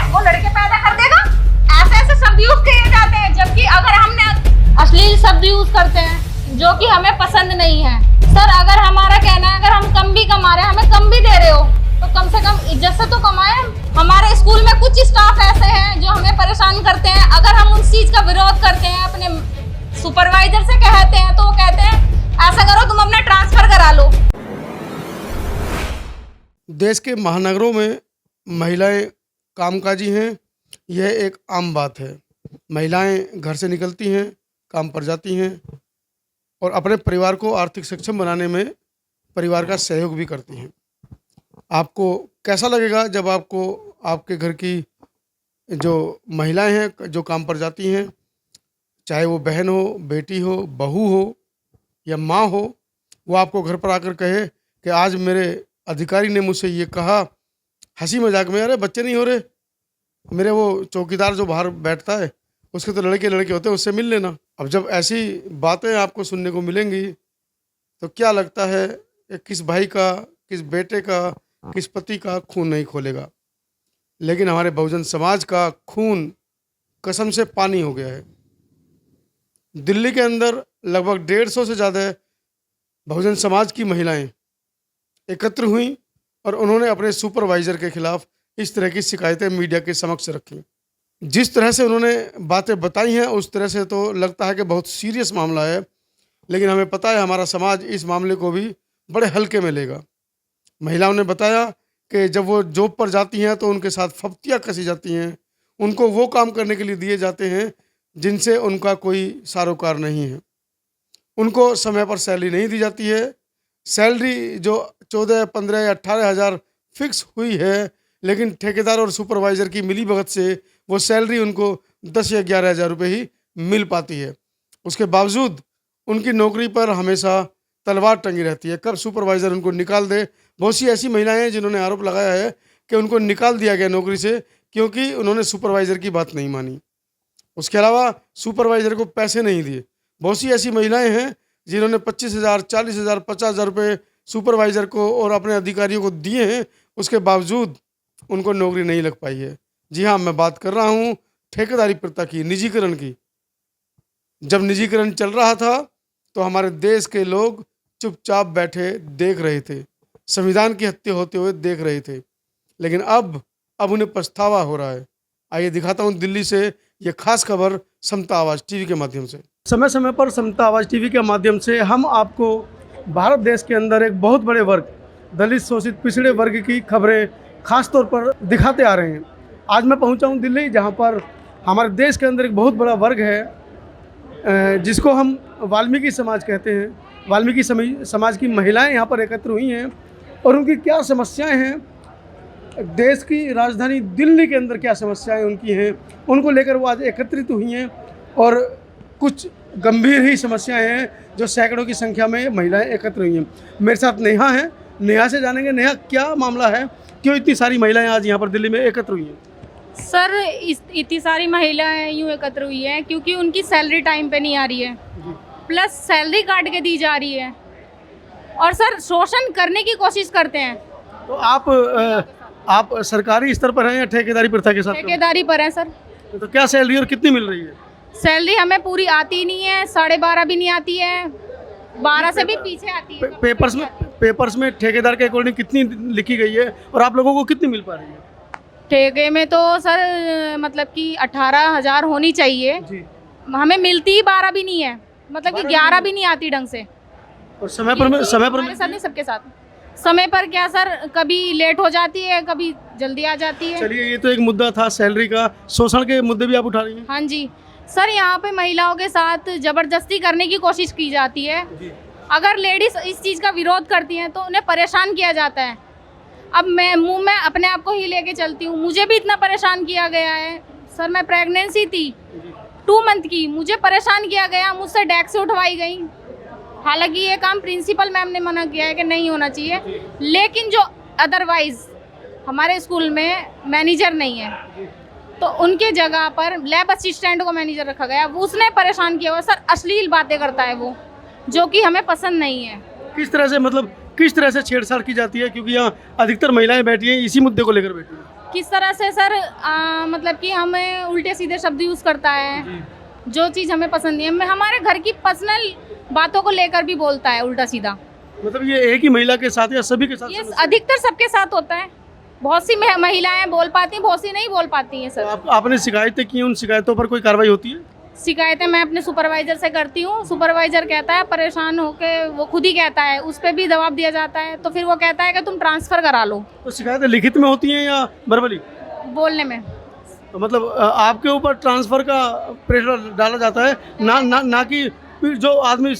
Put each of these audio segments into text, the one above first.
वो लड़के पैदा कर देगा? ऐसे ऐसे शब्द यूज किए जाते हैं, जबकि अगर हमने अश्लील शब्द यूज करते हैं जो कि हमें पसंद नहीं है। सर अगर हमारा कहना है अगर हम कम भी कमा रहे हैं, हमें कम भी दे रहे हो तो कम से कम इज्जत से तो कमाएं। हमारे स्कूल में कुछ स्टाफ ऐसे हैं जो हमें परेशान करते हैं, अगर हम उस चीज का विरोध करते हैं, अपने सुपरवाइजर से कहते हैं तो वो कहते हैं ऐसा करो तुम अपना ट्रांसफर करा लो। देश के महानगरों में महिलाएं कामकाजी हैं, यह एक आम बात है। महिलाएं घर से निकलती हैं, काम पर जाती हैं और अपने परिवार को आर्थिक सक्षम बनाने में परिवार का सहयोग भी करती हैं। आपको कैसा लगेगा जब आपको आपके घर की जो महिलाएं हैं जो काम पर जाती हैं, चाहे वो बहन हो, बेटी हो, बहू हो या माँ हो, वो आपको घर पर आकर कहे कि आज मेरे अधिकारी ने मुझसे ये कहा हंसी मजाक में, अरे बच्चे नहीं हो रहे, मेरे वो चौकीदार जो बाहर बैठता है उसके तो लड़के लड़के होते हैं, उससे मिल लेना। अब जब ऐसी बातें आपको सुनने को मिलेंगी तो क्या लगता है कि किस भाई का, किस बेटे का, किस पति का खून नहीं खोलेगा। लेकिन हमारे बहुजन समाज का खून कसम से पानी हो गया है। दिल्ली के अंदर लगभग 150 से ज़्यादा बहुजन समाज की महिलाएं एकत्र हुई और उन्होंने अपने सुपरवाइज़र के खिलाफ इस तरह की शिकायतें मीडिया के समक्ष रखी। जिस तरह से उन्होंने बातें बताई हैं उस तरह से तो लगता है कि बहुत सीरियस मामला है, लेकिन हमें पता है हमारा समाज इस मामले को भी बड़े हल्के में लेगा। महिलाओं ने बताया कि जब वो जॉब पर जाती हैं तो उनके साथ फप्तियाँ कसी जाती हैं, उनको वो काम करने के लिए दिए जाते हैं जिनसे उनका कोई सारोकार नहीं है, उनको समय पर सैलरी नहीं दी जाती है। सैलरी जो 14, 15 या 18 हज़ार फिक्स हुई है, लेकिन ठेकेदार और सुपरवाइज़र की मिली भगत से वो सैलरी उनको 10 या 11 हज़ार रुपये ही मिल पाती है। उसके बावजूद उनकी नौकरी पर हमेशा तलवार टंगी रहती है, कब सुपरवाइज़र उनको निकाल दे। बहुत सी ऐसी महिलाएं हैं जिन्होंने आरोप लगाया है कि उनको निकाल दिया गया नौकरी से क्योंकि उन्होंने सुपरवाइज़र की बात नहीं मानी। उसके अलावा सुपरवाइज़र को पैसे नहीं दिए। बहुत सी ऐसी महिलाएं हैं जिन्होंने 25,000, 40,000, 50,000 रुपये सुपरवाइज़र को और अपने अधिकारियों को दिए हैं, उसके बावजूद उनको नौकरी नहीं लग पाई है। जी हाँ, मैं बात कर रहा हूँ ठेकेदारी प्रथा की, निजीकरण की। जब निजीकरण चल रहा था तो हमारे देश के लोग चुपचाप बैठे देख रहे थे, संविधान की हत्या होते हुए देख रहे थे, लेकिन अब उन्हें पछतावा हो रहा है। आइए दिखाता हूँ दिल्ली से ये खास खबर समता आवाज़ टीवी के माध्यम से। समय समय पर समता आवाज़ टीवी के माध्यम से हम आपको भारत देश के अंदर एक बहुत बड़े वर्ग, दलित, शोषित, पिछड़े वर्ग की खबरें खास तौर पर दिखाते आ रहे हैं। आज मैं पहुंचा हूं दिल्ली, जहां पर हमारे देश के अंदर एक बहुत बड़ा वर्ग है जिसको हम वाल्मीकि समाज कहते हैं। वाल्मीकि समाज की महिलाएं यहां पर एकत्र हुई हैं और उनकी क्या समस्याएं हैं, देश की राजधानी दिल्ली के अंदर क्या समस्याएं उनकी हैं, उनको लेकर वो आज एकत्रित हुई हैं। और कुछ गंभीर ही समस्याएं हैं जो सैकड़ों की संख्या में महिलाएं एकत्र हुई हैं। मेरे साथ नेहा है, नेहा से जानेंगे नेहा क्या मामला है, क्यों इतनी सारी महिलाएं आज यहाँ पर दिल्ली में एकत्र हुई हैं। सर इतनी सारी महिलाएं यूँ एकत्र हुई हैं क्योंकि उनकी सैलरी टाइम पे नहीं आ रही है, प्लस सैलरी काट के दी जा रही है और सर शोषण करने की कोशिश करते हैं। तो आप सरकारी स्तर पर हैं या ठेकेदारी प्रथा के साथ? ठेकेदारी पर है सर। तो क्या सैलरी और कितनी मिल रही है? सैलरी हमें पूरी आती नहीं है, 12.5 भी नहीं आती है, 12 से भी पीछे आती है। पेपर्स में ठेकेदार के अकॉर्डिंग कितनी लिखी गई है और आप लोगों को कितनी मिल पा रही है? ठेके में तो सर मतलब कि 18,000 होनी चाहिए जी। हमें मिलती ही 12 भी नहीं है, मतलब कि 11 भी नहीं आती ढंग से। और समय पर साथ नहीं, सबके साथ समय पर क्या सर, कभी लेट हो जाती है, कभी जल्दी आ जाती है। चलिए, ये तो एक मुद्दा था सैलरी का, शोषण के मुद्दे भी आप उठा रही हैं। हाँ जी सर, यहाँ पे महिलाओं के साथ जबरदस्ती करने की कोशिश की जाती है जी। अगर लेडीज इस चीज़ का विरोध करती हैं तो उन्हें परेशान किया जाता है। अब मैं अपने आप को ही लेके चलती हूँ, मुझे भी इतना परेशान किया गया है सर। मैं प्रेगनेंसी थी 2 मंथ की, मुझे परेशान किया गया, मुझसे डेस्क से उठवाई गई। हालांकि ये काम प्रिंसिपल मैम ने मना किया है कि नहीं होना चाहिए, लेकिन जो अदरवाइज हमारे स्कूल में मैनेजर नहीं है तो उनके जगह पर लैब असिस्टेंट को मैनेजर रखा गया, उसने परेशान किया हुआ सर। अश्लील बातें करता है वो, जो कि हमें पसंद नहीं है। किस तरह से छेड़छाड़ की जाती है, क्योंकि यहाँ अधिकतर महिलाएं बैठी हैं, इसी मुद्दे को लेकर बैठी हैं। किस तरह से सर मतलब कि हमें उल्टे सीधे शब्द यूज़ करता है, जो चीज़ हमें पसंद नहीं है। हमारे घर की पर्सनल बातों को लेकर भी बोलता है उल्टा सीधा। मतलब ये एक ही महिला के साथ या सभी के साथ? ये अधिकतर सबके साथ होता है। बहुत सी महिलाएं बोल पाती हैं, बहुत सी नहीं बोल पाती हैं सर। आपने शिकायतें की, उन शिकायतों पर कोई कार्रवाई होती है? शिकायतें मैं अपने सुपरवाइजर से करती हूँ। सुपरवाइजर कहता है, परेशान होके वो खुद ही कहता है, उस पर भी दबाव दिया जाता है, तो फिर वो कहता है कि तुम ट्रांसफ़र करा लो। तो शिकायतें लिखित में होती हैं या वर्बली? बोलने में। तो मतलब आपके ऊपर ट्रांसफ़र का प्रेशर डाला जाता है, ना कि जो आदमी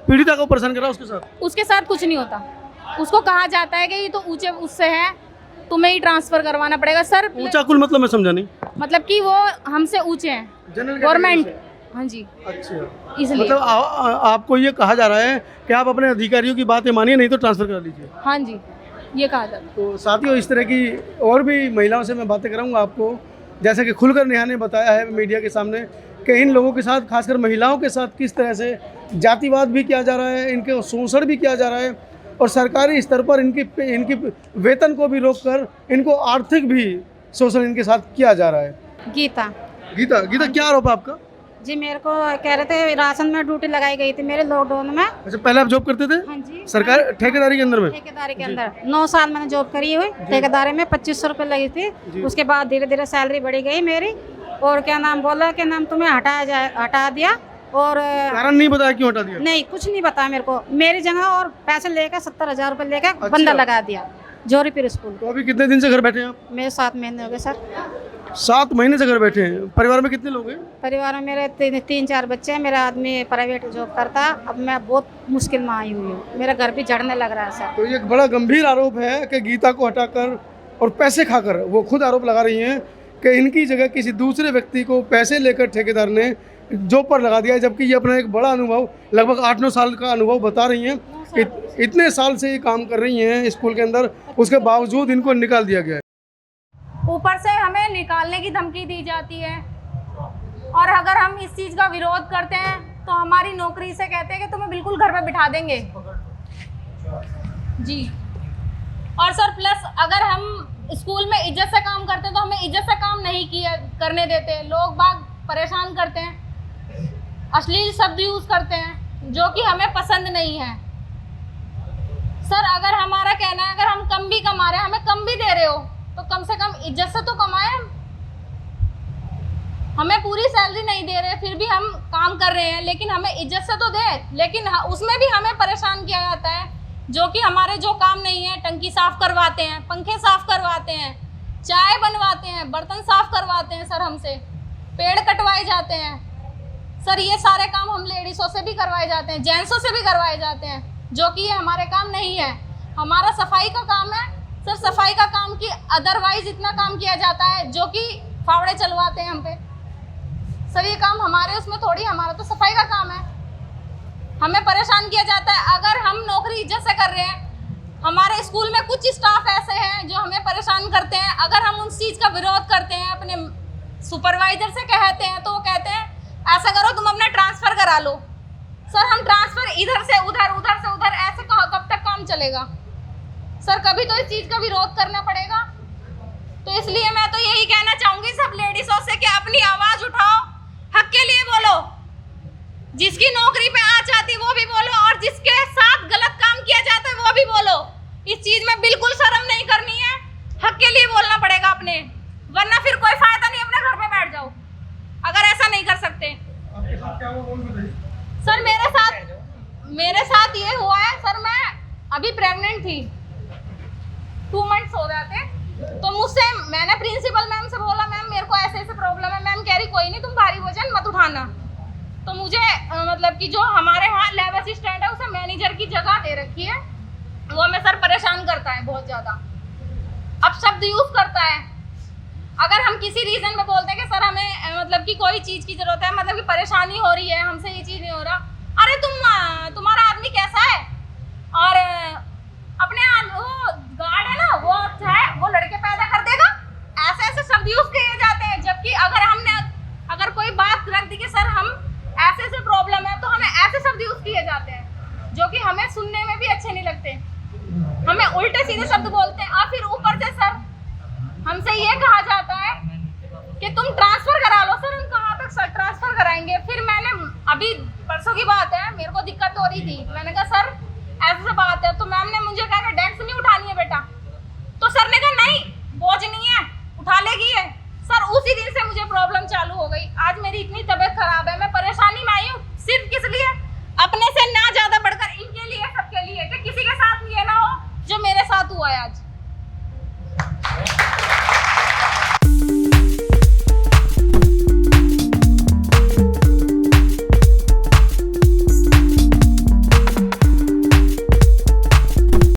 पीड़िता को परेशान कर रहा है उसके साथ? उसके साथ कुछ नहीं होता। उसको कहा जाता है कि ये तो ऊंचे उससे है, तुम्हें ही ट्रांसफ़र करवाना पड़ेगा सर। ऊंचा कुल मतलब मैं समझा नहीं। मतलब कि वो हमसे ऊंचे हैं, गवर्नमेंट। हाँ जी। अच्छा, इसलिए मतलब आपको ये कहा जा रहा है कि आप अपने अधिकारियों की बातें मानिए, नहीं तो ट्रांसफ़र करा लीजिए। हाँ जी, ये कहा जाता है। तो साथियों, इस तरह की और भी महिलाओं से मैं बातें कराऊंगा आपको, जैसे कि खुलकर नेहा ने बताया है मीडिया के सामने कि इन लोगों के साथ, खासकर महिलाओं के साथ किस तरह से जातिवाद भी किया जा रहा है, इनके शोषण भी किया जा रहा है, और सरकारी स्तर पर इनकी वेतन को भी रोककर इनको आर्थिक भी शोषण इनके साथ किया जा रहा है। गीता क्या आरोप है आपका? जी, मेरे को कह रहे थे राशन में ड्यूटी लगाई गई थी मेरे लॉकडाउन में। अच्छा, पहले आप जॉब करते थे? हाँ जी। सरकार ठेकेदारी के अंदर में? ठेकेदारी के अंदर 9 साल मैंने जॉब करी हुई। ठेकेदारी में 2500 रुपये लगी थी। उसके बाद धीरे धीरे सैलरी बढ़ी गई मेरी, और क्या नाम बोला कि नाम तुम्हें हटा दिया, और कारण नहीं बताया क्यों हटा दिया? नहीं, कुछ नहीं बताया मेरे को। मेरी जगह और पैसे लेकर 70,000 रुपये लेकर बंदा लगा दिया जोरीपुर स्कूल। तो अभी कितने दिन से घर बैठे हैं आप? मेरे 7 महीने हो गए सर। 7 महीने से घर बैठे हैं। परिवार में कितने लोग हैं? परिवार में मेरे 3-4 बच्चे हैं। मेरा आदमी प्राइवेट जॉब करता है। अब मैं बहुत मुश्किल में आई हुई हूँ, मेरा घर भी झड़ने लग रहा है सर। तो ये एक बड़ा गंभीर आरोप है कि गीता को हटाकर और पैसे खाकर, वो खुद आरोप लगा रही हैं कि इनकी जगह किसी दूसरे व्यक्ति को पैसे लेकर ठेकेदार ने जॉब पर लगा दिया, जबकि ये अपना एक बड़ा अनुभव, लगभग 8-9 साल का अनुभव बता रही हैं। इतने साल से ये काम कर रही हैं स्कूल के अंदर, उसके बावजूद इनको निकाल दिया गया है। ऊपर से हमें निकालने की धमकी दी जाती है, और अगर हम इस चीज़ का विरोध करते हैं तो हमारी नौकरी से कहते हैं कि तुम्हें बिल्कुल घर पे बिठा देंगे जी। और सर प्लस अगर हम स्कूल में इज्जत से काम करते हैं तो हमें इज्जत से काम नहीं करने देते। लोग बाग परेशान करते हैं, अश्लील शब्द यूज़ करते हैं, जो कि हमें पसंद नहीं है। सर अगर हमारा कहना है, अगर हम कम भी कमा रहे हैं, हमें कम भी दे रहे हो, तो कम से कम इज्जत से तो कमाएं। हमें पूरी सैलरी नहीं दे रहे, फिर भी हम काम कर रहे हैं, लेकिन हमें इज्जत से तो दे। लेकिन उसमें भी हमें परेशान किया जाता है, जो कि हमारे जो काम नहीं है, टंकी साफ करवाते हैं, पंखे साफ करवाते हैं, चाय बनवाते हैं, बर्तन साफ करवाते हैं सर हमसे, पेड़ कटवाए जाते हैं सर। ये सारे काम हम लेडीज़ों से भी करवाए जाते हैं, जेंट्सों से भी करवाए जाते हैं, जो कि ये हमारे काम नहीं है। हमारा सफाई का काम है सर। सफाई का काम की अदरवाइज इतना काम किया जाता है, जो कि फावड़े चलवाते हैं हम पे सर। ये काम हमारे उसमें थोड़ी, हमारा तो सफाई का काम है। हमें परेशान किया जाता है। अगर हम नौकरी इज्जत से कर रहे हैं, हमारे स्कूल में कुछ स्टाफ ऐसे हैं जो हमें परेशान करते हैं। अगर हम उस चीज़ का विरोध करते हैं, अपने सुपरवाइजर से कहते हैं, तो वो कहते हैं ऐसा करो, तुम अपना ट्रांसफ़र करा लो। सर हम ट्रांसफ़र इधर से उधर, उधर से उधर, ऐसे कब तक काम चलेगा सर? कभी तो इस चीज़ का विरोध करना पड़ेगा। तो इसलिए मैं तो यही कहना चाहूँगी सब लेडीज़ों से कि अपनी आवाज़ उठाओ, हक के लिए बोलो। जिसकी नौकरी पे आ जाती वो भी बोलो, और जिसके साथ गलत काम किया जाता है वो भी बोलो। इस चीज़ में बिल्कुल शर्म नहीं करनी है, हक के लिए बोलना पड़ेगा अपने, वरना फिर कोई फ़ायदा नहीं। अपने घर पे बैठ जाओ अगर ऐसा नहीं कर सकते। सर मेरे साथ ये हुआ है सर, मैं अभी प्रेग्नेंट थी, 2 मंथ्स हो गए थे, तो मुझसे मैंने प्रिंसिपल मैम से बोला, मैम मेरे को ऐसे ऐसे प्रॉब्लम है। मैम कह रही कोई नहीं, तुम भारी वजन मत उठाना। तो मुझे मतलब कि जो हमारे वहाँ लैब असिस्टेंट है, उसे मैनेजर की जगह दे रखी है, वो हमें सर परेशान करता है बहुत ज़्यादा। अब शब्द यूज़ करता है। अगर हम किसी रीज़न में बोलते हैं कि सर हमें मतलब कि कोई चीज़ की ज़रूरत है, मतलब कि परेशानी हो रही है, हमसे ये चीज़ नहीं हो रहा, अरे तुम्हारा आदमी कैसा है, और अपने वो गार्ड है ना, वो है, वो लड़के पैदा कर देगा, ऐसे ऐसे शब्द यूज़ किए जाते हैं। जबकि अगर कोई बात रख दी कि सर हम ऐसे ऐसे प्रॉब्लम है, तो हमें ऐसे शब्द यूज़ किए जाते हैं, जो कि हमें सुनने में भी अच्छे नहीं लगते। हमें उल्टे सीधे शब्द बोलते हैं। और फिर ऊपर से सर हमसे ये कहा जाता है कि तुम ट्रांसफर करा लो। सर हम कहाँ तक सर ट्रांसफर कराएंगे। फिर मैंने अभी परसों की बात है, मेरे को दिक्कत हो रही थी, मैंने कहा सर ऐसे बात है, तो मैम ने मुझे कहा कि डेस्क नहीं उठानी है बेटा, तो सर ने कहा नहीं बोझ नहीं है उठा लेगी है। सर उसी दिन से मुझे प्रॉब्लम चालू हो गई। आज मेरी इतनी तबीयत खराब है,